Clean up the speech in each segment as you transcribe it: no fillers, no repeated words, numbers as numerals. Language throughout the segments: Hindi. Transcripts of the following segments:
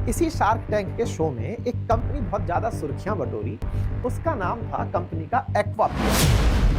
इसी शार्क टैंक के शो में एक कंपनी बहुत ज्यादा सुर्खियां बटोरी। उसका नाम था कंपनी का एक्वा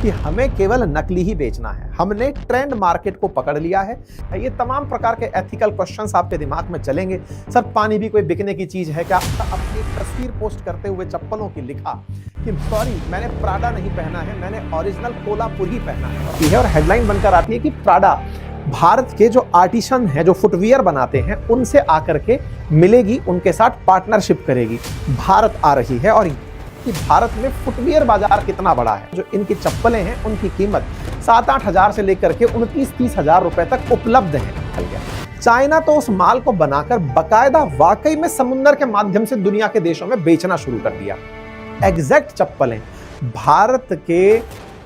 कि हमें केवल नकली ही बेचना है, हमने ट्रेंड मार्केट को पकड़ लिया है। ये तमाम प्रकार के एथिकल क्वेश्चंस आपके दिमाग में चलेंगे। सर पानी भी कोई बिकने की चीज है क्या? अपनी तस्वीर पोस्ट करते हुए चप्पलों की लिखा कि सॉरी मैंने प्राडा नहीं पहना है, मैंने ओरिजिनल कोल्हापुर ही पहना है। और हेडलाइन बनकर आती है कि प्राडा भारत के जो आर्टिसन हैं, जो फुटवियर बनाते हैं, उनसे आकर के मिलेगी, उनके साथ पार्टनरशिप करेगी, भारत आ रही है। और कि भारत में फुटवियर बाजार कितना बड़ा है। जो इनकी चप्पलें हैं उनकी कीमत 7-8 हजार से लेकर के 29-30 हजार रुपए तक उपलब्ध है। चाइना तो उस माल को बनाकर बकायदा वाकई में समुद्र के माध्यम से दुनिया के देशों में बेचना शुरू कर दिया। एग्जैक्ट चप्पलें भारत के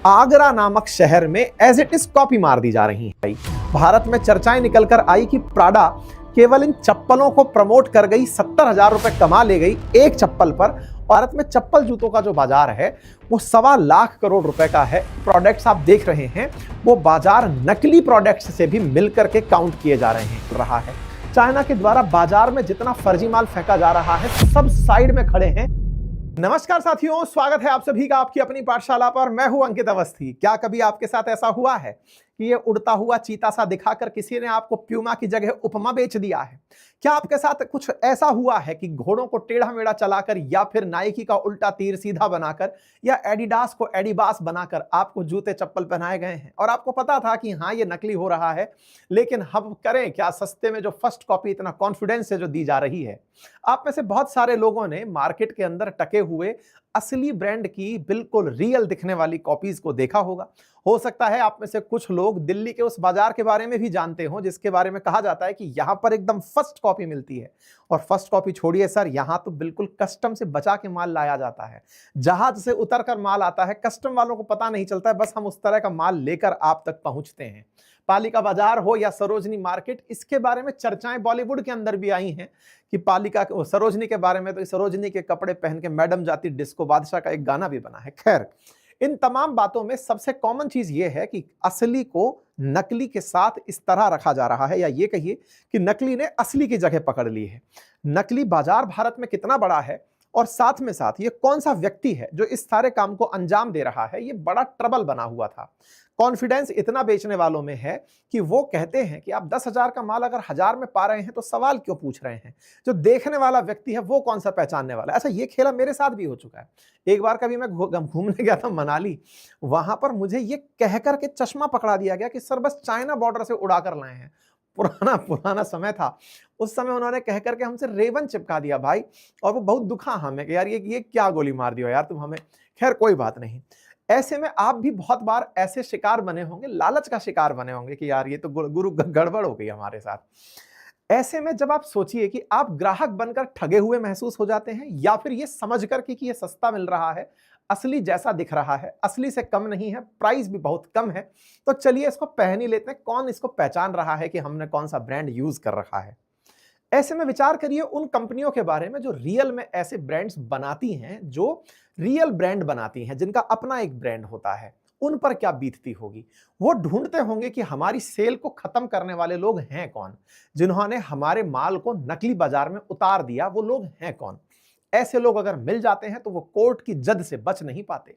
आगरा नामक शहर में एज इट इज कॉपी मार दी जा रही है। भारत में चर्चाएं निकलकर आई कि प्राडा केवल इन चप्पलों को प्रमोट कर गई, 70 हजार रुपए कमा ले गई एक चप्पल पर। भारत में चप्पल जूतों का जो बाजार है वो 1.25 लाख करोड़ रुपए का है। प्रोडक्ट्स आप देख रहे हैं वो बाजार नकली प्रोडक्ट्स से भी मिलकर के काउंट किए जा रहा है। चाइना के द्वारा बाजार में जितना फर्जी माल फेंका जा रहा है सब साइड में खड़े हैं। नमस्कार साथियों, स्वागत है आप सभी का आपकी अपनी पाठशाला पर। मैं हूं अंकित अवस्थी। क्या कभी आपके साथ ऐसा हुआ है कि ये उड़ता हुआ चीता सा दिखाकर किसी ने आपको प्यूमा की जगह उपमा बेच दिया है? क्या आपके साथ कुछ ऐसा हुआ है कि घोड़ों को टेढ़ा मेढ़ा चलाकर या फिर नाइकी का उल्टा तीर सीधा बनाकर या एडिडास को एडिबास बनाकर आपको जूते चप्पल पहनाए गए हैं और आपको पता था कि हाँ ये नकली हो रहा है, लेकिन हम करें क्या? सस्ते में जो फर्स्ट कॉपी इतना कॉन्फिडेंस से जो दी जा रही है। आप में से बहुत सारे लोगों ने मार्केट के अंदर टके हुए असली ब्रांड की बिल्कुल रियल दिखने वाली कॉपीज को देखा होगा। हो सकता है आप में से कुछ लोग दिल्ली के उस बाजार के बारे में भी जानते हो जिसके बारे में कहा जाता है कि यहां पर एकदम फर्स्ट कॉपी मिलती है। और फर्स्ट कॉपी छोड़िए सर, यहां तो बिल्कुल कस्टम से बचा के माल लाया जाता है, जहाज से उतर कर माल आता है। कस्टम वालों को पता नहीं चलता है, बस हम उस तरह का माल लेकर आप तक पहुंचते हैं। पालिका बाजार हो या सरोजनी मार्केट, इसके बारे में चर्चाएं बॉलीवुड के अंदर भी आई हैं कि पालिका सरोजनी के बारे में तो सरोजनी के कपड़े पहन के मैडम जाती डिस्को बादशाह का एक गाना भी बना है। खैर, इन तमाम बातों में सबसे कॉमन चीज यह है कि असली को नकली के साथ इस तरह रखा जा रहा है, या ये कहिए कि नकली ने असली की जगह पकड़ ली है। नकली बाजार भारत में कितना बड़ा है और साथ में साथ ये कौन सा व्यक्ति है जो इस सारे काम को अंजाम दे रहा है, ये बड़ा ट्रबल बना हुआ था। कॉन्फिडेंस इतना बेचने वालों में है कि वो कहते हैं कि आप 10 हजार का माल अगर 1000 में पा रहे हैं तो सवाल क्यों पूछ रहे हैं? जो देखने वाला व्यक्ति है वो कौन सा पहचानने वाला है? अच्छा, ये खेला मेरे साथ भी हो चुका है। एक बार कभी मैं घूमने गया था मनाली, वहां पर मुझे ये कहकर के चश्मा पकड़ा दिया गया कि सर बस चाइना बॉर्डर से उड़ा कर लाए हैं। पुराना समय था, उस समय उन्होंने कहकर के हमसे रेवन चिपका दिया भाई, और वो बहुत दुखा हमें कि यार ये क्या गोली मार दियो यार तुम हमें। खैर कोई बात नहीं। ऐसे में आप भी बहुत बार ऐसे शिकार बने होंगे, लालच का शिकार बने होंगे कि यार ये तो गुरु गड़बड़ हो गई हमारे साथ। ऐसे में जब आप सोचिए कि आप ग्राहक बनकर ठगे हुए महसूस हो जाते हैं, या फिर ये समझ कर कि ये सस्ता मिल रहा है, असली जैसा दिख रहा है, असली से कम नहीं है, प्राइस भी बहुत कम है, तो चलिए इसको पहन ही लेते हैं। कौन इसको पहचान रहा है कि हमने कौन सा ब्रांड यूज कर रखा है? ऐसे में विचार करिए उन कंपनियों के बारे में जो रियल में ऐसे ब्रांड्स बनाती हैं, जो रियल ब्रांड बनाती हैं, जिनका अपना एक ब्रांड होता है। उन पर क्या बीतती होगी? वो ढूंढते होंगे कि हमारी सेल को खत्म करने वाले लोग हैं कौन, जिन्होंने हमारे माल को नकली बाजार में उतार दिया, वो लोग हैं कौन? ऐसे लोग अगर मिल जाते हैं तो वो कोर्ट की जद से बच नहीं पाते।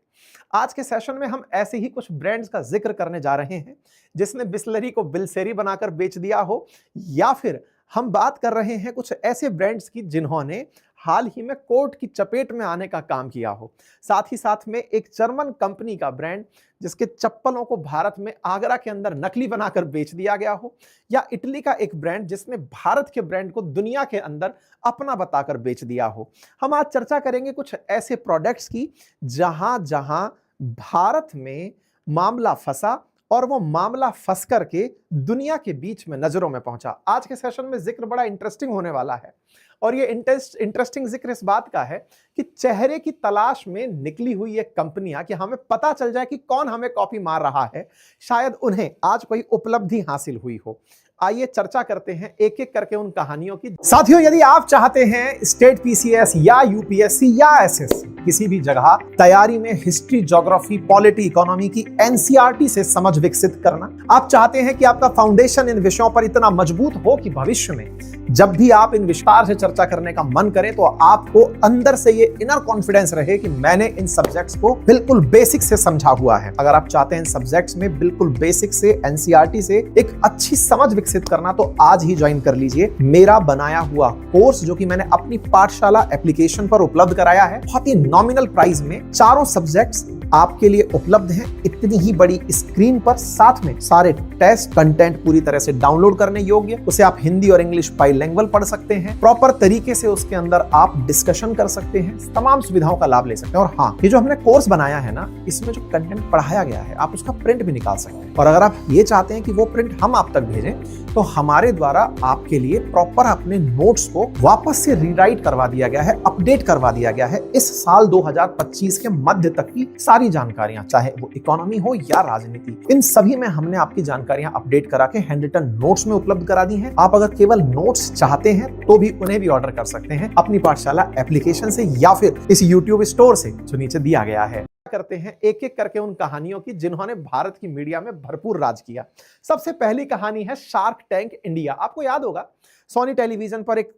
आज के सेशन में हम ऐसे ही कुछ ब्रांड्स का जिक्र करने जा रहे हैं जिसने बिस्लरी को बिलसेरी बनाकर बेच दिया हो, या फिर हम बात कर रहे हैं कुछ ऐसे ब्रांड्स की जिन्होंने हाल ही में कोर्ट की चपेट में आने का काम किया हो। साथ ही साथ में एक जर्मन कंपनी का ब्रांड जिसके चप्पलों को भारत में आगरा के अंदर नकली बनाकर बेच दिया गया हो, या इटली का एक ब्रांड जिसने भारत के ब्रांड को दुनिया के अंदर अपना बताकर बेच दिया हो। हम आज चर्चा करेंगे कुछ ऐसे प्रोडक्ट्स की जहां जहां भारत में मामला फंसा और वो मामला फंस करके दुनिया के बीच में नजरों में पहुंचा। आज के सेशन में जिक्र बड़ा इंटरेस्टिंग होने वाला है, और ये इंटरेस्टिंग जिक्र इस बात का है कि चेहरे की तलाश में निकली हुई ये कंपनियां, कि हमें पता चल जाए कि कौन हमें कॉपी मार रहा है, शायद उन्हें आज कोई उपलब्धि हासिल हुई हो। आइए चर्चा करते हैं एक एक करके उन कहानियों की। साथियों, यदि आप चाहते हैं स्टेट पीसीएस या यूपीएससी या एसएससी किसी भी जगह तैयारी में हिस्ट्री, ज्योग्राफी, पॉलिटी, इकोनॉमी की एनसीईआरटी से समझ विकसित करना। आप चाहते हैं कि आपका फाउंडेशन इन विषयों पर इतना मजबूत हो कि भविष्य में जब भी आप इन विस्तार से चर्चा करने का मन करें तो आपको अंदर से ये इनर कॉन्फिडेंस रहे कि मैंने इन सब्जेक्ट्स को बिल्कुल बेसिक से समझा हुआ है। अगर आप चाहते हैं इन सब्जेक्ट्स में बिल्कुल बेसिक से एनसीईआरटी से एक अच्छी समझ विकसित करना तो आज ही ज्वाइन कर लीजिए मेरा बनाया हुआ कोर्स, जो कि मैंने अपनी पाठशाला एप्लीकेशन पर उपलब्ध कराया है। बहुत ही नॉमिनल प्राइस में चारों सब्जेक्ट्स आपके लिए उपलब्ध हैं, इतनी ही बड़ी स्क्रीन पर, साथ में सारे टेस्ट कंटेंट पूरी तरह से डाउनलोड करने योग्य। उसे आप हिंदी और इंग्लिश बाइलिंगुअल पढ़ सकते हैं, प्रॉपर तरीके से उसके अंदर आप डिस्कशन कर सकते हैं, तमाम सुविधाओं का लाभ ले सकते हैं। और हाँ, ये जो हमने कोर्स बनाया है ना, इसमें जो कंटेंट पढ़ाया गया है आप उसका प्रिंट भी निकाल सकते हैं। और अगर आप ये चाहते हैं कि वो प्रिंट हम आप तक भेजें तो हमारे द्वारा आपके लिए प्रॉपर अपने नोट्स को वापस से रीराइट करवा दिया गया है, अपडेट करवा दिया गया है। इस साल 2025 के मध्य तक की सारी जानकारियां, चाहे वो इकोनॉमी हो या राजनीति, इन सभी में हमने आपकी जानकारियां अपडेट करा के हैंड रिटन नोट्स में उपलब्ध करा दी हैं। आप अगर केवल नोट्स चाहते हैं तो भी उन्हें भी ऑर्डर कर सकते हैं अपनी पाठशाला एप्लीकेशन से या फिर इस यूट्यूब स्टोर से जो नीचे दिया गया है। करते हैं एक एक करके उन कहानियों की जिन्होंने भारत की मीडिया में भरपूर राज किया। सबसे पहली कहानी है शार्क टैंक इंडिया। आपको याद होगा सोनी टेलीविजन पर एक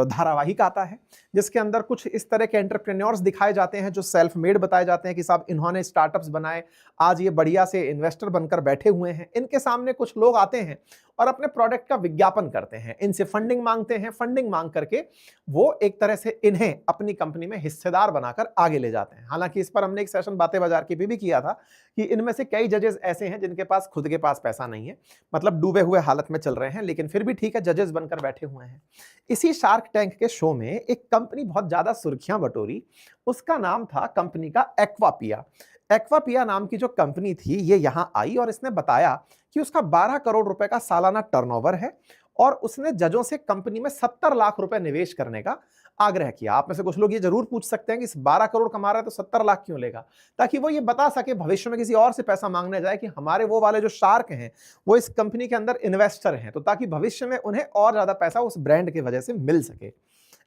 धारावाहिक आता है जिसके अंदर कुछ इस तरह के एंटरप्रेन्योर्स दिखाए जाते हैं जो सेल्फ मेड बताए जाते हैं कि साहब इन्होंने स्टार्टअप्स बनाए, आज ये बढ़िया से इन्वेस्टर बनकर बैठे हुए हैं। इनके सामने कुछ लोग आते हैं और अपने प्रोडक्ट का विज्ञापन करते हैं, इनसे फंडिंग मांगते हैं। फंडिंग मांग करके वो एक तरह से इन्हें अपनी कंपनी में हिस्सेदार बनाकर आगे ले जाते हैं। हालांकि इस पर हमने एक सेशन बातें बाजार की भी किया था कि इनमें से कई जजेस ऐसे हैं जिनके पास खुद के पास पैसा नहीं है, मतलब डूबे हुए हालत में चल रहे हैं, लेकिन फिर भी ठीक है, जजेस बनकर बैठे हुए हैं। इसी शार्क टैंक के शो में एक कंपनी बहुत ज्यादा सुर्खियां बटोरी। उसका नाम था कंपनी का एक्वापिया। एक्वापिया नाम की जो कंपनी थी ये यहां आई और इसने बताया कि उसका 12 करोड़ रुपए का सालाना टर्नओवर है और उसने जजों से कंपनी में 70 लाख रुपए निवेश करने का आग्रह किया। आप में से कुछ लोग ये जरूर पूछ सकते हैं कि इस 12 करोड़ कमा रहा है तो 70 लाख क्यों लेगा, ताकि वो ये बता सके भविष्य में किसी और से पैसा मांगने जाए कि हमारे वो वाले जो शार्क हैं वो इस कंपनी के अंदर इन्वेस्टर हैं, तो ताकि भविष्य में उन्हें और ज्यादा पैसा उस ब्रांड की वजह से मिल सके।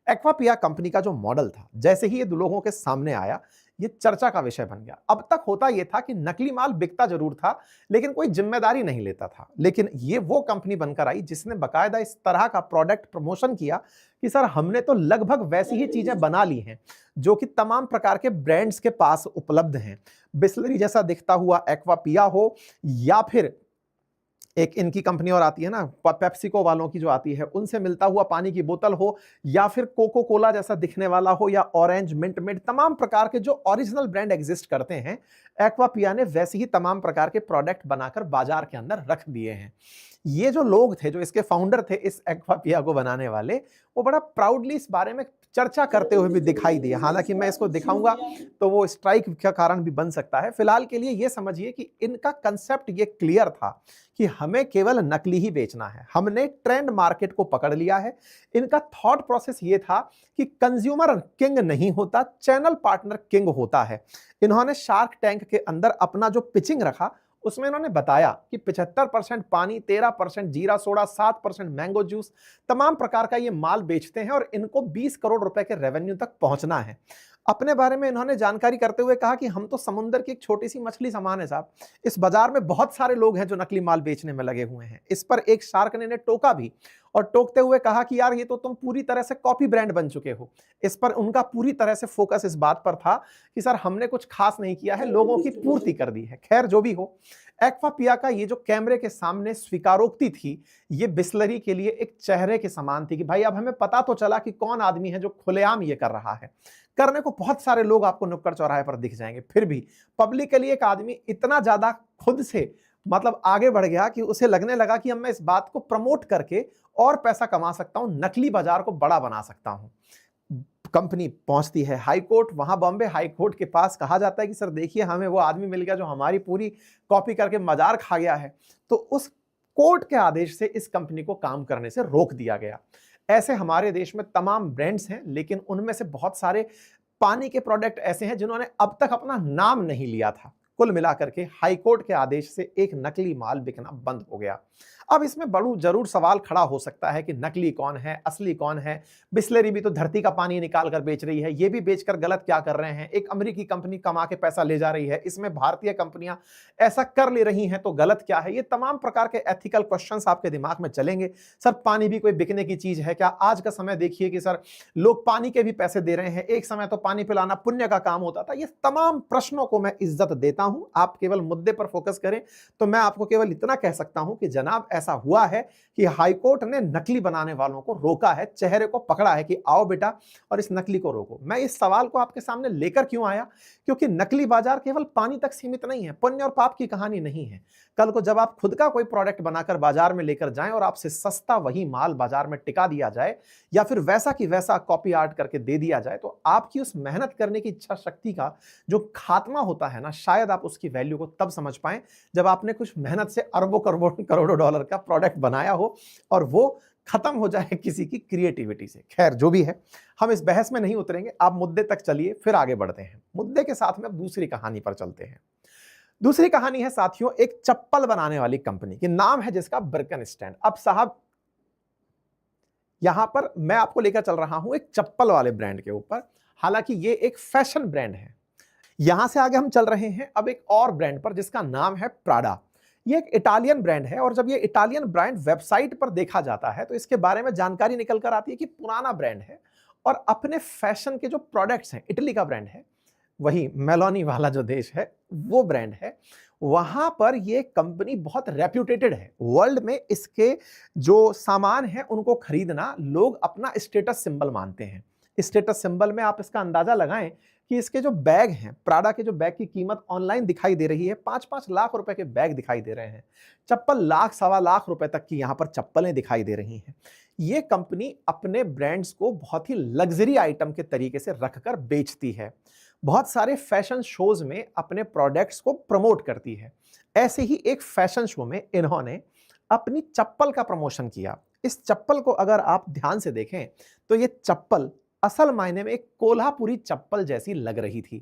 एक्वापिया कंपनी का जो मॉडल था, जैसे ही ये लोगों के सामने आया, ये चर्चा का विषय बन गया। अब तक होता यह था कि नकली माल बिकता जरूर था लेकिन कोई जिम्मेदारी नहीं लेता था, लेकिन ये वो कंपनी बनकर आई जिसने बकायदा इस तरह का प्रोडक्ट प्रमोशन किया कि सर हमने तो लगभग वैसी ही चीजें बना ली हैं जो कि तमाम प्रकार के ब्रांड्स के पास उपलब्ध हैं। बिस्लरी जैसा दिखता हुआ एक्वापिया हो या फिर एक इनकी कंपनी और आती है ना, पेप्सिको वालों की जो आती है, उनसे मिलता हुआ पानी की बोतल हो, या फिर कोको कोला जैसा दिखने वाला हो, या ऑरेंज, मिंट मिंट, तमाम प्रकार के जो ओरिजिनल ब्रांड एग्जिस्ट करते हैं, एक्वापिया ने वैसे ही तमाम प्रकार के प्रोडक्ट बनाकर बाजार के अंदर रख दिए हैं। ये जो लोग थे, जो इसके फाउंडर थे इस एक्वापिया को बनाने वाले, वो बड़ा प्राउडली इस बारे में चर्चा करते हुए भी दिखाई दिए। हालांकि मैं इसको दिखाऊंगा तो वो स्ट्राइक का कारण भी बन सकता है। फिलहाल के लिए ये समझिए कि इनका कंसेप्ट ये क्लियर था कि हमें केवल नकली ही बेचना है, हमने ट्रेंड मार्केट को पकड़ लिया है। इनका थॉट प्रोसेस ये था कि कंज्यूमर किंग नहीं होता, चैनल पार्टनर किंग होता है। इन्होंने शार्क टैंक के अंदर अपना जो पिचिंग रखा उसमें इन्होंने बताया कि 75% पानी, 13% जीरा सोडा, 7% मैंगो जूस, तमाम प्रकार का ये माल बेचते हैं और इनको 20 करोड़ रुपए के रेवेन्यू तक पहुंचना है। अपने बारे में इन्होंने जानकारी करते हुए कहा कि हम तो समुद्र की एक छोटी सी मछली समान है साहब, इस बाजार में बहुत सारे लोग हैं जो नकली माल बेचने में लगे हुए हैं। इस पर एक शार्क ने टोका भी और टोकते हुए कहा कि यार ये तो तुम पूरी तरह से कॉपी ब्रांड बन चुके हो। इस पर उनका पूरी तरह से फोकस इस बात पर था कि सर हमने कुछ खास नहीं किया है, लोगों की पूर्ति कर दी है। खैर जो भी हो, एक्वापिया का ये जो कैमरे के सामने स्वीकारोक्ति थी, ये बिस्लरी के लिए एक चेहरे के समान थी कि भाई अब हमें पता तो चला कि कौन आदमी है जो खुलेआम ये कर रहा है। करने को बहुत सारे लोग आपको नुक्कड़ चौराहे पर दिख जाएंगे, फिर भी पब्लिकली एक आदमी इतना ज्यादा खुद से मतलब आगे बढ़ गया कि उसे लगने लगा कि अब मैं इस बात को प्रमोट करके और पैसा कमा सकता हूं, नकली बाजार को बड़ा बना सकता हूं। कंपनी पहुंचती है हाई कोर्ट, वहां बॉम्बे हाई कोर्ट के पास कहा जाता है कि सर देखिए हमें वो आदमी मिल गया जो हमारी पूरी कॉपी करके मजार खा गया है। तो उस कोर्ट के आदेश से इस कंपनी को काम करने से रोक दिया गया। ऐसे हमारे देश में तमाम ब्रांड्स हैं, लेकिन उनमें से बहुत सारे पानी के प्रोडक्ट ऐसे हैं जिन्होंने अब तक अपना नाम नहीं लिया था। कुल मिलाकर के हाईकोर्ट के आदेश से एक नकली माल बिकना बंद हो गया। अब इसमें बड़ू जरूर सवाल खड़ा हो सकता है कि नकली कौन है, असली कौन है। बिस्लेरी भी तो धरती का पानी निकाल कर बेच रही है, ये भी बेचकर गलत क्या कर रहे हैं। एक अमेरिकी कंपनी कमा के पैसा ले जा रही है, इसमें भारतीय कंपनियां ऐसा कर ले रही हैं तो गलत क्या है। ये तमाम प्रकार के एथिकल क्वेश्चंस आपके दिमाग में चलेंगे। सर पानी भी कोई बिकने की चीज है क्या? आज का समय देखिए कि सर लोग पानी के भी पैसे दे रहे हैं, एक समय तो पानी पिलाना पुण्य का काम होता था। ये तमाम प्रश्नों को मैं इज्जत देता हूं, आप केवल मुद्दे पर फोकस करें। तो मैं आपको केवल इतना कह सकता हूं कि जनाब ऐसा हुआ है कि हाईकोर्ट ने नकली बनाने वालों को रोका है, चेहरे को पकड़ा है कि आओ बेटा और इस नकली को रोको। मैं इस सवाल को आपके सामने लेकर क्यों आया? क्योंकि नकली बाजार केवल पानी तक सीमित नहीं है, पुण्य और पाप की कहानी नहीं है। कल को जब आप खुद का कोई प्रोडक्ट बनाकर बाजार में लेकर जाएं और आपसे सस्ता वही माल बाजार में टिका दिया जाए या फिर वैसा की वैसा कॉपी आर्ट करके दे दिया जाए, तो आपकी उस मेहनत करने की इच्छा शक्ति का जो खात्मा होता है ना, शायद आप उसकी वैल्यू को तब समझ पाएं जब आपने कुछ मेहनत से अरबों करोड़ों डॉलर का प्रोडक्ट बनाया हो और वो खत्म हो जाए किसी की क्रिएटिविटी से। खैर जो भी है, हम इस बहस में नहीं उतरेंगे, आप मुद्दे तक चलिए, फिर आगे बढ़ते हैं। मुद्दे के साथ में अब दूसरी कहानी पर चलते हैं। दूसरी कहानी है साथियों एक चप्पल बनाने वाली कंपनी की, नाम है जिसका बिर्कनस्टैंड। अब साहब यहां पर मैं आपको लेकर चल रहा हूं एक चप्पल वाले ब्रांड के ऊपर, हालांकि ये एक फैशन ब्रांड है। यहां से आगे हम चल रहे हैं अब एक और ब्रांड पर जिसका नाम है प्राडा। ये एक इटालियन ब्रांड है और जब ये इटालियन ब्रांड वेबसाइट पर देखा जाता है तो इसके बारे में जानकारी निकल कर आती है कि पुराना ब्रांड है और अपने फैशन के जो प्रोडक्ट्स हैं, इटली का ब्रांड है, वही मेलोनी वाला जो देश है वो ब्रांड है, वहां पर ये कंपनी बहुत रेप्यूटेटेड है। वर्ल्ड में इसके जो सामान है उनको खरीदना लोग अपना स्टेटस सिंबल मानते हैं। स्टेटस सिंबल में आप इसका अंदाजा लगाएं कि इसके जो बैग हैं, प्राडा के जो बैग की कीमत ऑनलाइन दिखाई दे रही है, 5-5 लाख रुपए के बैग दिखाई दे रहे हैं। चप्पल लाख सवा लाख रुपए तक की यहां पर चप्पलें दिखाई दे रही हैं। ये कंपनी अपने ब्रांड्स को बहुत ही लग्जरी आइटम के तरीके से रखकर बेचती है, बहुत सारे फैशन शोज में अपने प्रोडक्ट्स को प्रमोट करती है। ऐसे ही एक फैशन शो में इन्होंने अपनी चप्पल का प्रमोशन किया। इस चप्पल को अगर आप ध्यान से देखें तो ये चप्पल असल मायने में एक कोल्हापुरी चप्पल जैसी लग रही थी।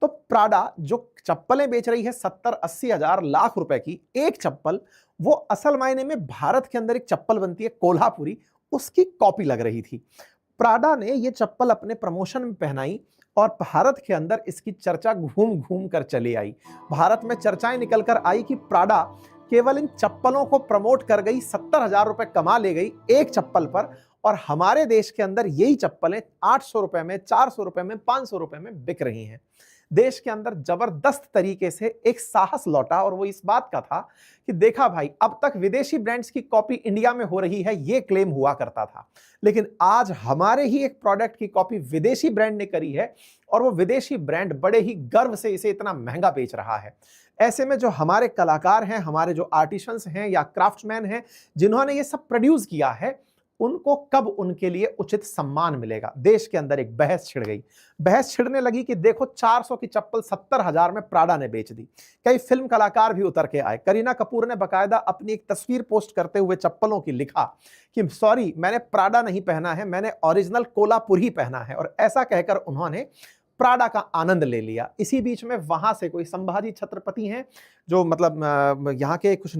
तो प्राडा जो चप्पलें बेच रही है 70-80 हजार लाख रुपए की एक चप्पल, वो असल मायने में भारत के अंदर एक चप्पल बनती है कोल्हापुरी, उसकी कॉपी लग रही थी। प्राडा ने ये चप्पल अपने प्रमोशन में पहनाई और भारत के अंदर इसकी चर्चा घूम घूम कर चली आई। भारत में चर्चाएं निकल कर आई कि प्राडा केवल इन चप्पलों को प्रमोट कर गई, 70 हजार रुपए कमा ले गई एक चप्पल पर, और हमारे देश के अंदर यही चप्पलें 800 रुपए में, 400 रुपए में, 500 रुपए में बिक रही हैं। देश के अंदर जबरदस्त तरीके से एक साहस लौटा और वो इस बात का था कि देखा भाई, अब तक विदेशी ब्रांड्स की कॉपी इंडिया में हो रही है ये क्लेम हुआ करता था, लेकिन आज हमारे ही एक प्रोडक्ट की कॉपी विदेशी ब्रांड ने करी है और वो विदेशी ब्रांड बड़े ही गर्व से इसे इतना महंगा बेच रहा है। ऐसे में जो हमारे कलाकार हैं, हमारे जो आर्टिशंस हैं या क्राफ्ट्समैन हैं जिन्होंने ये सब प्रोड्यूस किया है, उनको कब उनके लिए उचित सम्मान मिलेगा? देश के अंदर एक बहस छिड़ गई। बहस छिड़ने लगी कि देखो 400 की चप्पल 70 हजार में प्राडा ने बेच दी। कई फिल्म कलाकार भी उतर के आए। करीना कपूर ने बकायदा अपनी एक तस्वीर पोस्ट करते हुए चप्पलों की लिखा कि सॉरी, मैंने प्राडा नहीं पहना है, मैंने ओरिजिनल कोल्हापुर ही पहना है, और ऐसा कहकर उन्होंने प्राडा का आनंद ले लिया। इसी बीच में वहां से कोई संभाजी छत्रपति हैं जो मतलब यहाँ के कुछ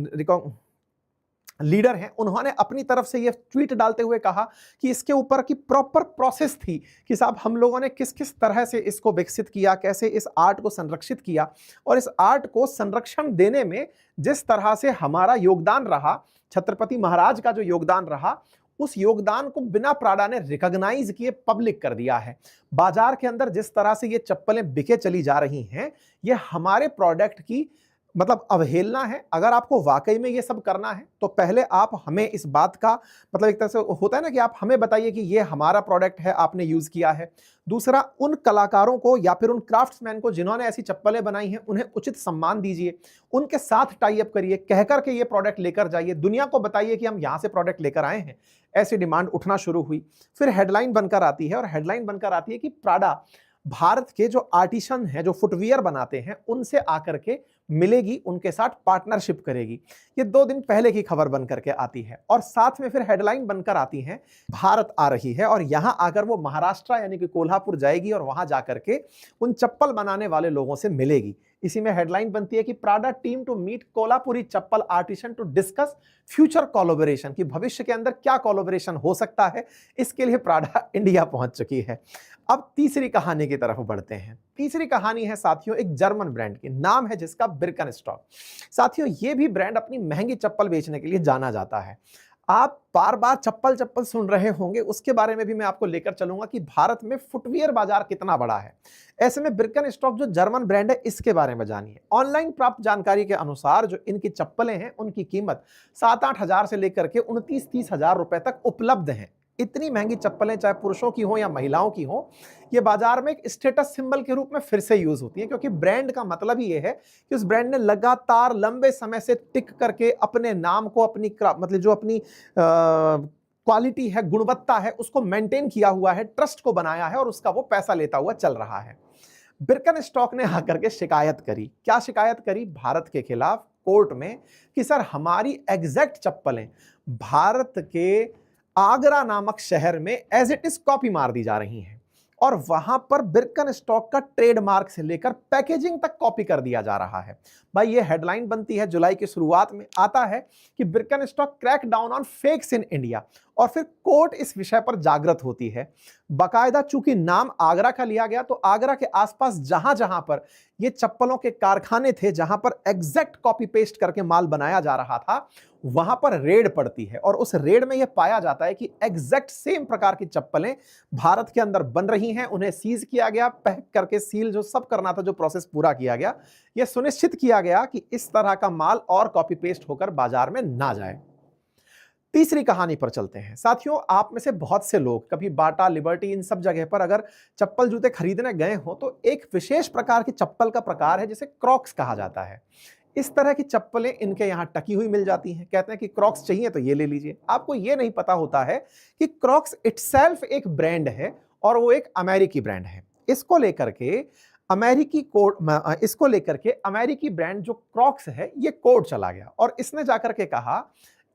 लीडर हैं, उन्होंने अपनी तरफ से ये ट्वीट डालते हुए कहा कि इसके ऊपर की प्रॉपर प्रोसेस थी कि साहब हम लोगों ने किस किस तरह से इसको विकसित किया, कैसे इस आर्ट को संरक्षित किया, और इस आर्ट को संरक्षण देने में जिस तरह से हमारा योगदान रहा, छत्रपति महाराज का जो योगदान रहा, उस योगदान को बिना प्राडा ने रिकॉग्नाइज किए पब्लिक कर दिया है। बाजार के अंदर जिस तरह से ये चप्पलें बिके चली जा रही हैं, ये हमारे प्रोडक्ट की मतलब अवहेलना है। अगर आपको वाकई में ये सब करना है तो पहले आप हमें इस बात का मतलब एक तरह से होता है ना कि आप हमें बताइए कि ये हमारा प्रोडक्ट है, आपने यूज किया है। दूसरा, उन कलाकारों को या फिर उन क्राफ्ट्समैन को जिन्होंने ऐसी चप्पलें बनाई हैं, उन्हें उचित सम्मान दीजिए, उनके साथ टाई अप करिए, कह करके ये प्रोडक्ट लेकर जाइए, दुनिया को बताइए कि हम यहाँ से प्रोडक्ट लेकर आए हैं। ऐसी डिमांड उठना शुरू हुई। फिर हेडलाइन बनकर आती है, और हेडलाइन बनकर आती है कि प्राडा भारत के जो आर्टिसन हैं, जो फुटवियर बनाते हैं, उनसे आकर के मिलेगी, उनके साथ पार्टनरशिप करेगी। ये 2 दिन पहले की खबर बनकर के आती है, और साथ में फिर हेडलाइन बनकर आती है भारत आ रही है और यहां आकर वो महाराष्ट्र यानी कि कोल्हापुर जाएगी और वहां जाकर के उन चप्पल बनाने वाले लोगों से मिलेगी। इसी में हेडलाइन बनती है कि Prada team to meet Kolhapuri chappal artisan to discuss future collaboration, कि भविष्य के अंदर क्या कोलैबोरेशन हो सकता है, इसके लिए प्राडा इंडिया पहुंच चुकी है। अब तीसरी कहानी की तरफ बढ़ते हैं। तीसरी कहानी है साथियों एक जर्मन ब्रांड की, नाम है जिसका बिर्कनस्टॉक। साथियों ये भी ब्रांड अपनी महंगी चप्पल बेचने के लिए जाना जाता है। आप बार बार चप्पल चप्पल सुन रहे होंगे, उसके बारे में भी मैं आपको लेकर चलूंगा कि भारत में फुटवियर बाजार कितना बड़ा है। ऐसे में बिर्कनस्टॉक जो जर्मन ब्रांड है, इसके बारे में जानिए। ऑनलाइन प्राप्त जानकारी के अनुसार जो इनकी चप्पलें हैं, उनकी कीमत 7-8 हजार से लेकर के 29-30 हजार रुपए तक उपलब्ध हैं। इतनी महंगी चप्पलें चाहे पुरुषों की हो या महिलाओं की हो, ये बाजार में एक स्टेटस सिंबल के रूप में फिर से यूज होती है, क्योंकि ब्रांड का मतलब ही ये है कि उस ब्रांड ने लगातार लंबे समय से टिक करके अपने नाम को, अपनी मतलब जो अपनी क्वालिटी है, गुणवत्ता है, उसको मेंटेन किया हुआ है, ट्रस्ट को बनाया है और उसका वो पैसा लेता हुआ चल रहा है। बिर्कनस्टॉक ने आकर के शिकायत करी। क्या शिकायत करी? भारत के खिलाफ कोर्ट में कि सर हमारी एग्जैक्ट चप्पलें भारत के आगरा नामक शहर में एज इट इज कॉपी मार दी जा रही हैं और वहां पर बिर्कनस्टॉक का ट्रेडमार्क से लेकर पैकेजिंग तक कॉपी कर दिया जा रहा है। भाई ये हेडलाइन बनती है जुलाई की शुरुआत में, आता है कि Birkenstock crack down on fakes in India, और फिर कोर्ट इस विषय पर जागृत होती है। बाकायदा चूंकि नाम आगरा का लिया गया, तो आगरा के आसपास जहां जहां पर ये चप्पलों के कारखाने थे, जहां पर एग्जैक्ट कॉपी पेस्ट करके माल बनाया जा रहा था, वहां पर रेड पड़ती है और उस रेड में यह पाया जाता है कि एग्जैक्ट सेम प्रकार की चप्पलें भारत के अंदर बन रही हैं। उन्हें सीज किया गया, पैक करके सील जो सब करना था, जो प्रोसेस पूरा किया गया, यह सुनिश्चित किया गया कि इस तरह का माल और कॉपी पेस्ट होकर बाजार में ना जाए। तीसरी कहानी पर चलते हैं। साथियों आप में से बहुत से लोग कभी बाटा, लिबर्टी, इन सब जगह पर अगर चप्पल जूते खरीदने गए हो तो एक विशेष प्रकार की चप्पल का प्रकार है जिसे क्रॉक्स कहा जाता है। इस तरह की चप्पलें इनके यहां टकी हुई मिल जाती हैं। कहते हैं कि क्रॉक्स चाहिए तो ये ले लीजिए। आपको ये नहीं पता होता है कि क्रॉक्स इटसेल्फ एक ब्रांड है और वो एक अमेरिकी ब्रांड है। इसको लेकर के अमेरिकी ब्रांड जो क्रॉक्स है, ये कोर्ट चला गया और इसने जाकर के कहा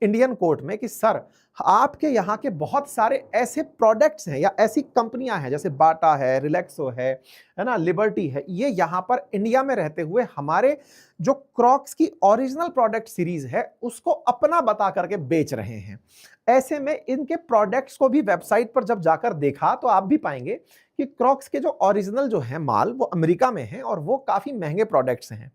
इंडियन कोर्ट में कि सर आपके यहाँ के बहुत सारे ऐसे प्रोडक्ट्स हैं या ऐसी कंपनियां हैं, जैसे बाटा है, रिलैक्सो है ना, लिबर्टी है, ये यहाँ पर इंडिया में रहते हुए हमारे जो क्रॉक्स की ओरिजिनल प्रोडक्ट सीरीज है उसको अपना बता करके बेच रहे हैं। ऐसे में इनके प्रोडक्ट्स को भी वेबसाइट पर जब जाकर देखा तो आप भी पाएंगे कि क्रॉक्स के जो ओरिजिनल जो है माल, वो अमेरिका में है और वो काफी महंगे प्रोडक्ट्स हैं।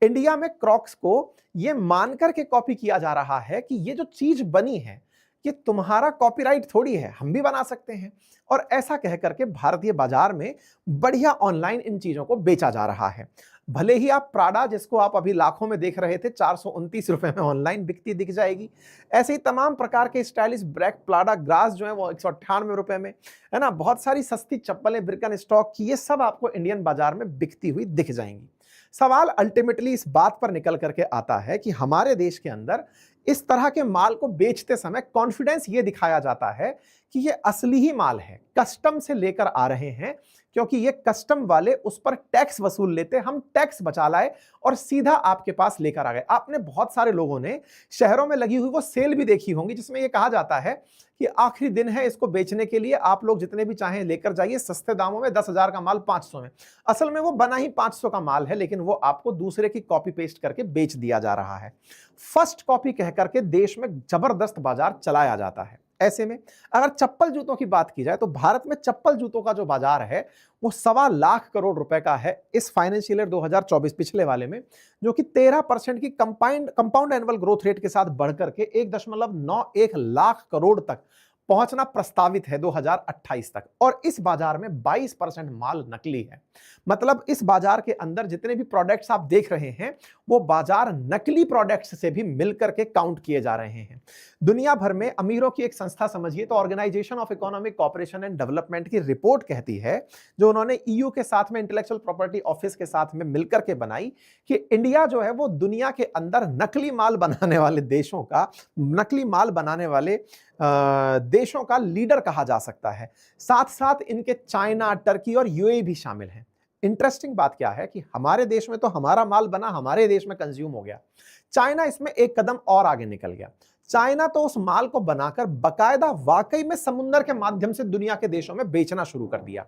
इंडिया में क्रॉक्स को ये मानकर के कॉपी किया जा रहा है कि ये जो चीज बनी है ये तुम्हारा कॉपीराइट थोड़ी है, हम भी बना सकते हैं, और ऐसा कह करके भारतीय बाजार में बढ़िया ऑनलाइन इन चीजों को बेचा जा रहा है। भले ही आप प्राडा, जिसको आप अभी लाखों में देख रहे थे, 429 रुपए में ऑनलाइन बिकती दिख जाएगी। ऐसे ही तमाम प्रकार के स्टाइलिश ब्रैक प्लाडा ग्रास जो है वो 198 रुपए में, है ना। बहुत सारी सस्ती चप्पलें बिर्कनस्टॉक की, ये सब आपको इंडियन बाजार में बिकती हुई दिख जाएंगी। सवाल अल्टीमेटली इस बात पर निकल करके आता है कि हमारे देश के अंदर इस तरह के माल को बेचते समय कॉन्फिडेंस ये दिखाया जाता है कि ये असली ही माल है, कस्टम से लेकर आ रहे हैं, क्योंकि ये कस्टम वाले उस पर टैक्स वसूल लेते, हम टैक्स बचा लाए और सीधा आपके पास लेकर आ गए। आपने बहुत सारे लोगों ने शहरों में लगी हुई वो सेल भी देखी होंगी जिसमें ये कहा जाता है कि आखिरी दिन है इसको बेचने के लिए, आप लोग जितने भी चाहें लेकर जाइए सस्ते दामों में, 10,000 का माल 500 में। असल में वो बना ही 500 का माल है, लेकिन वो आपको दूसरे की कॉपी पेस्ट करके बेच दिया जा रहा है। फर्स्ट कॉपी कह करके देश में जबरदस्त बाजार चलाया जाता है। ऐसे में अगर चप्पल जूतों की बात की जाए तो भारत में चप्पल जूतों का जो बाजार है वो 1.25 लाख करोड़ रुपए का है इस फाइनेंशियल ईयर 2024 पिछले वाले में, जो कि 13% की कंपाउंड एनुअल ग्रोथ रेट के साथ बढ़कर के 1.91 लाख करोड़ तक पहुंचना प्रस्तावित है 2028 तक। और इस बाजार में 22% माल नकली है। मतलब इस बाजार के अंदर जितने भी प्रोडक्ट्स आप देख रहे हैं वो बाजार नकली प्रोडक्ट्स से भी मिलकर के काउंट किए जा रहे हैं। दुनिया भर में अमीरों की एक संस्था समझिए तो organisation of economic cooperation and development की रिपोर्ट कहती है, जो उन्होंने ईयू के साथ में इंटेलेक्चुअल प्रॉपर्टी ऑफिस के साथ में मिलकर के बनाई, कि इंडिया जो है वो दुनिया के अंदर नकली माल बनाने वाले देशों का, नकली माल बनाने वाले देशों का लीडर कहा जा सकता है। साथ साथ इनके चाइना, टर्की और यूएई भी शामिल हैं। इंटरेस्टिंग बात क्या है कि हमारे देश में तो हमारा माल बना, हमारे देश में कंज्यूम हो गया, चाइना इसमें एक कदम और आगे निकल गया। चाइना तो उस माल को बनाकर बकायदा वाकई में समुद्र के माध्यम से दुनिया के देशों में बेचना शुरू कर दिया।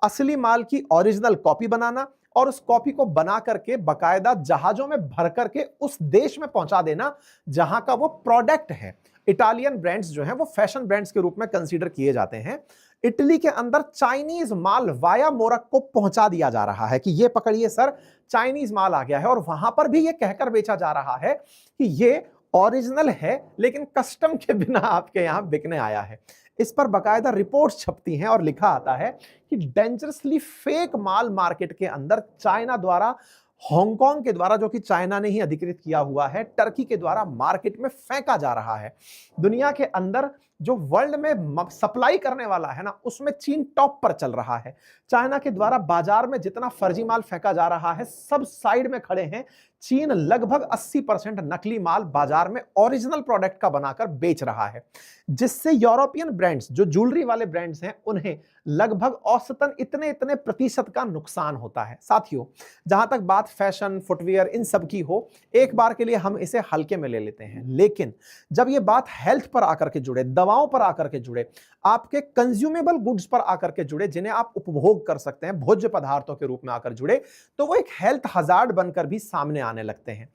असली माल की ओरिजिनल कॉपी बनाना और उस कॉफी को बना करके बकायदा जहाजों में भर करके उस देश में पहुंचा देना जहां का वो प्रोडक्ट है। इटालियन ब्रांड्स जो हैं वो फैशन ब्रांड्स के रूप में कंसीडर किए जाते हैं। इटली के अंदर चाइनीज माल वाया मोरक्को पहुंचा दिया जा रहा है कि ये पकड़िए सर, चाइनीज माल आ गया है, और वहां पर भी ये कहकर बेचा जा रहा है कि ये ओरिजिनल है लेकिन कस्टम के बिना आपके यहां बिकने आया है। इस पर बकायदा रिपोर्ट्स छपती हैं और लिखा आता है कि डेंजरसली फेक माल मार्केट के अंदर चाइना द्वारा, हांगकांग के द्वारा, जो कि चाइना ने ही अधिकृत किया हुआ है, टर्की के द्वारा मार्केट में फेंका जा रहा है। दुनिया के अंदर जो वर्ल्ड में सप्लाई करने वाला है ना, उसमें चीन टॉप पर चल रहा है। चाइना के द्वारा बाजार में जितना फर्जी माल फेंका जा रहा है, सब साइड में खड़े हैं। चीन लगभग 80% नकली माल बाजार में ओरिजिनल प्रोडक्ट का बनाकर बेच रहा है, जिससे यूरोपियन ब्रांड्स, जो ज्वेलरी वाले ब्रांड्स हैं, उन्हें लगभग औसतन इतने इतने प्रतिशत का नुकसान होता है। साथियों, जहां तक बात फैशन, फुटवियर, इन सब की हो, एक बार के लिए हम इसे हल्के में ले लेते हैं, लेकिन जब ये बात हेल्थ पर आकर के जुड़े, दवाओं पर आकर के जुड़े, आपके कंज्यूमेबल गुड्स पर आकर के जुड़े, जिन्हें आप उपभोग कर सकते हैं, भोज्य पदार्थों के रूप में आकर जुड़े, तो वो एक हेल्थ हजार्ड बनकर भी सामने आने लगते हैं।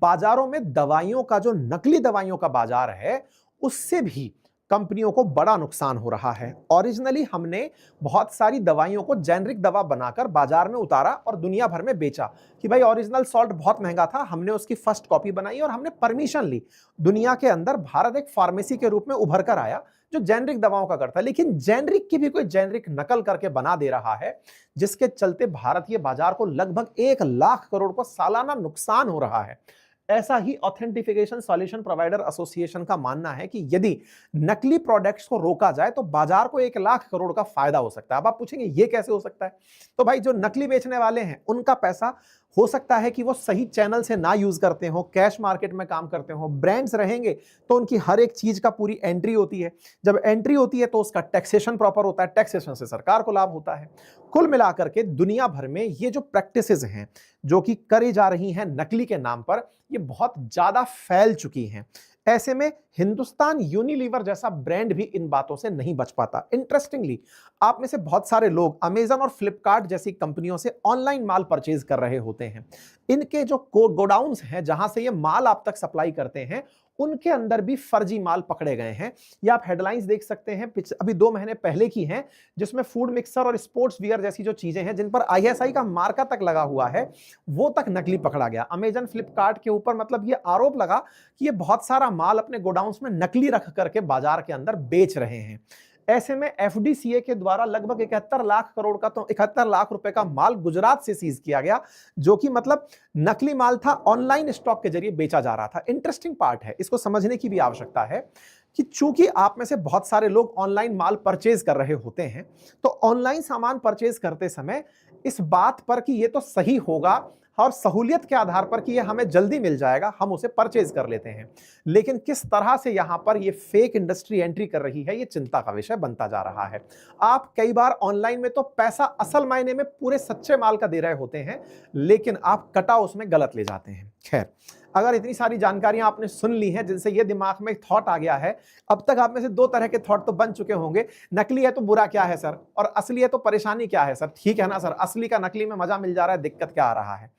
बाजारों में दवाइयों का, जो नकली दवाइयों का बाजार है, उससे भी कंपनियों को बड़ा नुकसान हो रहा है। ओरिजिनली हमने बहुत सारी दवाइयों को जेनरिक दवा बनाकर बाजार में उतारा और दुनिया भर में बेचा कि भाई ओरिजिनल सॉल्ट बहुत महंगा था, हमने उसकी फर्स्ट कॉपी बनाई और हमने परमिशन ली। दुनिया के अंदर भारत एक फार्मेसी के रूप में उभर कर आया जो जेनरिक दवाओं का करता है, लेकिन जेनरिक की भी कोई जेनरिक नकल करके बना दे रहा है, जिसके चलते भारतीय बाजार को लगभग 1 लाख करोड़ का सालाना नुकसान हो रहा है। ऐसा ही ऑथेंटिफिकेशन सॉल्यूशन प्रोवाइडर एसोसिएशन का मानना है कि यदि नकली प्रोडक्ट्स को रोका जाए तो बाजार को 1 लाख करोड़ का फायदा हो सकता है। अब आप पूछेंगे ये कैसे हो सकता है? तो भाई, जो नकली बेचने वाले हैं उनका पैसा हो सकता है कि वो सही चैनल से ना यूज करते हो, कैश मार्केट में काम करते हो। ब्रांड्स रहेंगे तो उनकी हर एक चीज का पूरी एंट्री होती है। जब एंट्री होती है तो उसका टैक्सेशन प्रॉपर होता है, टैक्सेशन से सरकार को लाभ होता है। कुल मिलाकर के दुनिया भर में ये जो प्रैक्टिसेस हैं जो कि करी जा रही हैं नकली के नाम पर, ये बहुत ज्यादा फैल चुकी हैं। ऐसे में हिंदुस्तान यूनिलीवर जैसा ब्रांड भी इन बातों से नहीं बच पाता। इंटरेस्टिंगली, आप में से बहुत सारे लोग अमेजन और फ्लिपकार्ट जैसी कंपनियों से ऑनलाइन माल परचेज कर रहे होते हैं। इनके जो गोडाउन्स हैं जहां से ये माल आप तक सप्लाई करते हैं, उनके अंदर भी फर्जी माल पकड़े गए हैं। ये आप हेडलाइंस देख सकते हैं, अभी 2 महीने पहले की हैं, जिसमें फूड मिक्सर और स्पोर्ट्स वियर जैसी जो चीजें हैं जिन पर ISI का मार्का तक लगा हुआ है, वो तक नकली पकड़ा गया। अमेजन, फ्लिपकार्ट के ऊपर मतलब ये आरोप लगा कि ये बहुत सारा माल अपने गोडाउन्स में नकली रख करके बाजार के अंदर बेच रहे हैं। ऐसे में FDCA के द्वारा लगभग 71 लाख करोड़ का, तो 71 लाख रुपए का माल गुजरात से सीज किया गया, जो कि मतलब नकली माल था, ऑनलाइन स्टॉक के जरिए बेचा जा रहा था। इंटरेस्टिंग पार्ट है, इसको समझने की भी आवश्यकता है कि चूंकि आप में से बहुत सारे लोग ऑनलाइन माल परचेज कर रहे होते हैं, तो ऑनलाइन सामान परचेज करते समय इस बात पर कि ये तो सही होगा और सहूलियत के आधार पर कि ये हमें जल्दी मिल जाएगा, हम उसे परचेज कर लेते हैं। लेकिन किस तरह से यहां पर ये फेक इंडस्ट्री एंट्री कर रही है, ये चिंता का विषय बनता जा रहा है। आप कई बार ऑनलाइन में तो पैसा असल मायने में पूरे सच्चे माल का दे रहे होते हैं, लेकिन आप कटा उसमें गलत ले जाते हैं। खैर, अगर इतनी सारी जानकारियां आपने सुन ली हैं जिनसे ये दिमाग में एक थॉट आ गया है, अब तक आप में से 2 तरह के थॉट तो बन चुके होंगे। नकली है तो बुरा क्या है सर, और असली है तो परेशानी क्या है सर? ठीक है ना सर, असली का नकली में मजा मिल जा रहा है, दिक्कत क्या आ रहा है?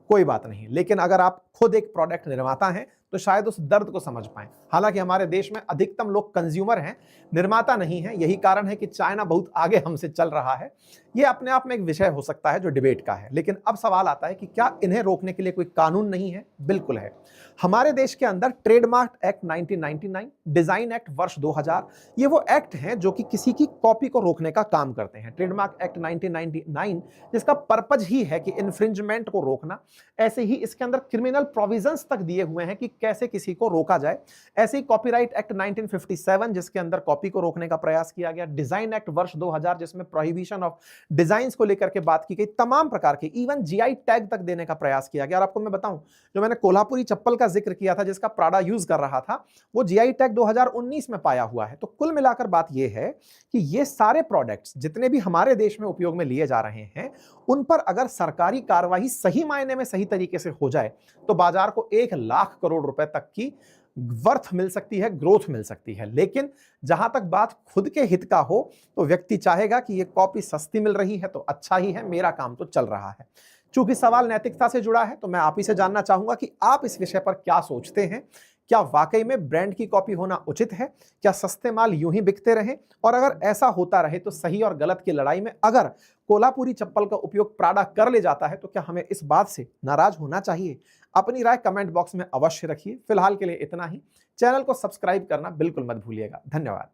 कोई बात नहीं, लेकिन अगर आप खुद एक प्रोडक्ट निर्माता हैं तो शायद उस दर्द को समझ पाएं। हालांकि हमारे देश में अधिकतम लोग कंज्यूमर हैं, निर्माता नहीं हैं। यही कारण है कि चाइना बहुत आगे हमसे चल रहा है। ये अपने आप में एक विषय हो सकता है जो डिबेट का है, लेकिन अब सवाल आता है कि क्या इन्हें रोकने के लिए कोई कानून नहीं है? बिल्कुल है। हमारे देश के अंदर ट्रेडमार्क एक्ट 1999, डिजाइन एक्ट वर्ष 2000, ये वो एक्ट हैं जो कि किसी की कॉपी को रोकने का काम करते हैं। ट्रेडमार्क एक्ट 1999 जिसका पर्पज ही है कि इन्फ्रिंजमेंट को रोकना। ऐसे ही इसके अंदर क्रिमिनल प्रोविजंस तक दिए हुए हैं कि कैसे किसी को रोका जाए। ऐसे ही कॉपीराइट एक्ट 1957 जिसके अंदर कॉपी को रोकने का प्रयास किया गया। डिजाइन एक्ट वर्ष 2000 जिसमें प्रोहिबिशन ऑफ डिजाइन्स को लेकर के बात की गई। तमाम प्रकार के, इवन GI टैग तक देने का प्रयास किया गया। और आपको मैं बताऊं, जो मैंने कोल्हापुरी चप्पल का जिक्र किया था जिसका प्राडा यूज कर रहा था, वो GI टैग 2019 में पाया हुआ है। तो कुल मिलाकर बात यह है कि ये सारे प्रोडक्ट्स जितने भी हमारे देश में उपयोग में लिए जा रहे हैं, उन पर अगर सरकारी कार्रवाई सही मायने में सही तरीके से हो जाए तो बाजार को 1 लाख करोड़ रुपए तक की वर्थ मिल सकती है, ग्रोथ मिल सकती है। लेकिन जहां तक बात खुद के हित का हो तो व्यक्ति चाहेगा कि ये कॉपी सस्ती मिल रही है तो अच्छा ही है, मेरा काम तो चल रहा है। चूंकि सवाल नैतिकता से जुड़ा है तो मैं आप ही से जानना चाहूंगा कि आप इस विषय पर क्या सोचते हैं। क्या वाकई में ब्रांड की कॉपी होना उचित है? क्या सस्ते माल यूं ही बिकते रहें? और अगर ऐसा होता रहे तो सही और गलत की लड़ाई में अगर कोल्हापुरी चप्पल का उपयोग प्राडा कर ले जाता है तो क्या हमें इस बात से नाराज होना चाहिए? अपनी राय कमेंट बॉक्स में अवश्य रखिए। फिलहाल के लिए इतना ही। चैनल को सब्सक्राइब करना बिल्कुल मत भूलिएगा। धन्यवाद।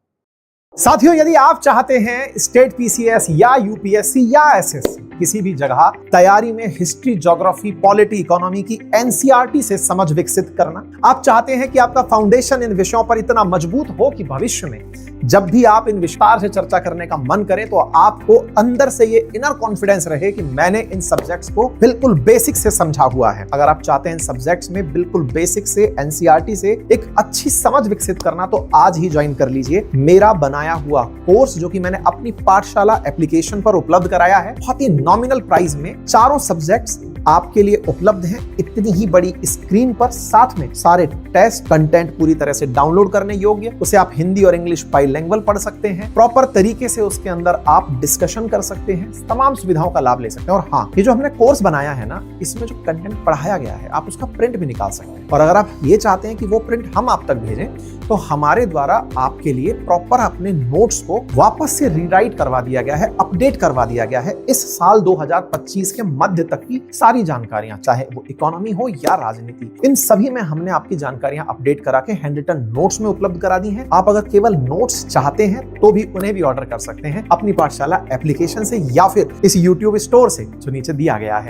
साथियों, यदि आप चाहते हैं स्टेट पीसीएस या यूपीएससी या एसएससी किसी भी जगह तैयारी में हिस्ट्री, ज्योग्राफी, पॉलिटी, इकोनॉमी की एनसीईआरटी से समझ विकसित करना, आप चाहते हैं कि आपका फाउंडेशन इन विषयों पर इतना मजबूत हो कि भविष्य में जब भी आप इन विस्तार से चर्चा करने का मन करे तो आपको अंदर से ये इनर कॉन्फिडेंस रहे कि मैंने इन सब्जेक्ट्स को बिल्कुल बेसिक से समझा हुआ है। अगर आप चाहते हैं इन सब्जेक्ट्स में बिल्कुल बेसिक से एनसीईआरटी से एक अच्छी समझ विकसित करना तो आज ही ज्वाइन कर लीजिए मेरा बनाया हुआ कोर्स, जो कि मैंने अपनी पाठशाला एप्लीकेशन पर उपलब्ध कराया है। बहुत ही नॉमिनल प्राइस में चारों सब्जेक्ट्स आपके लिए उपलब्ध हैं, इतनी ही बड़ी स्क्रीन पर। साथ में सारे टेस्ट कंटेंट पूरी तरह से डाउनलोड करने योग्य, उसे आप हिंदी और इंग्लिश बाइलिंगुअल पढ़ सकते हैं। प्रॉपर तरीके से उसके अंदर आप डिस्कशन कर सकते हैं, तमाम सुविधाओं का लाभ ले सकते हैं। और हाँ, ये जो हमने कोर्स बनाया है ना, इसमें जो कंटेंट पढ़ाया गया है आप उसका प्रिंट भी निकाल सकते हैं। और अगर आप ये चाहते हैं कि वो प्रिंट हम आप तक भेजें तो हमारे द्वारा आपके लिए प्रॉपर अपने नोट्स को वापस से रीराइट करवा दिया गया है, अपडेट करवा दिया गया है। इस साल 2025 के मध्य तक की सारी जानकारियां, चाहे वो इकोनॉमी हो या राजनीति, इन सभी में हमने आपकी जानकारियां अपडेट करा के हैंड रिटन नोट्स में उपलब्ध करा दी हैं। आप अगर केवल नोट्स चाहते हैं तो भी उन्हें भी ऑर्डर कर सकते हैं अपनी पाठशाला एप्लीकेशन से या फिर इस YouTube स्टोर से जो नीचे दिया गया है।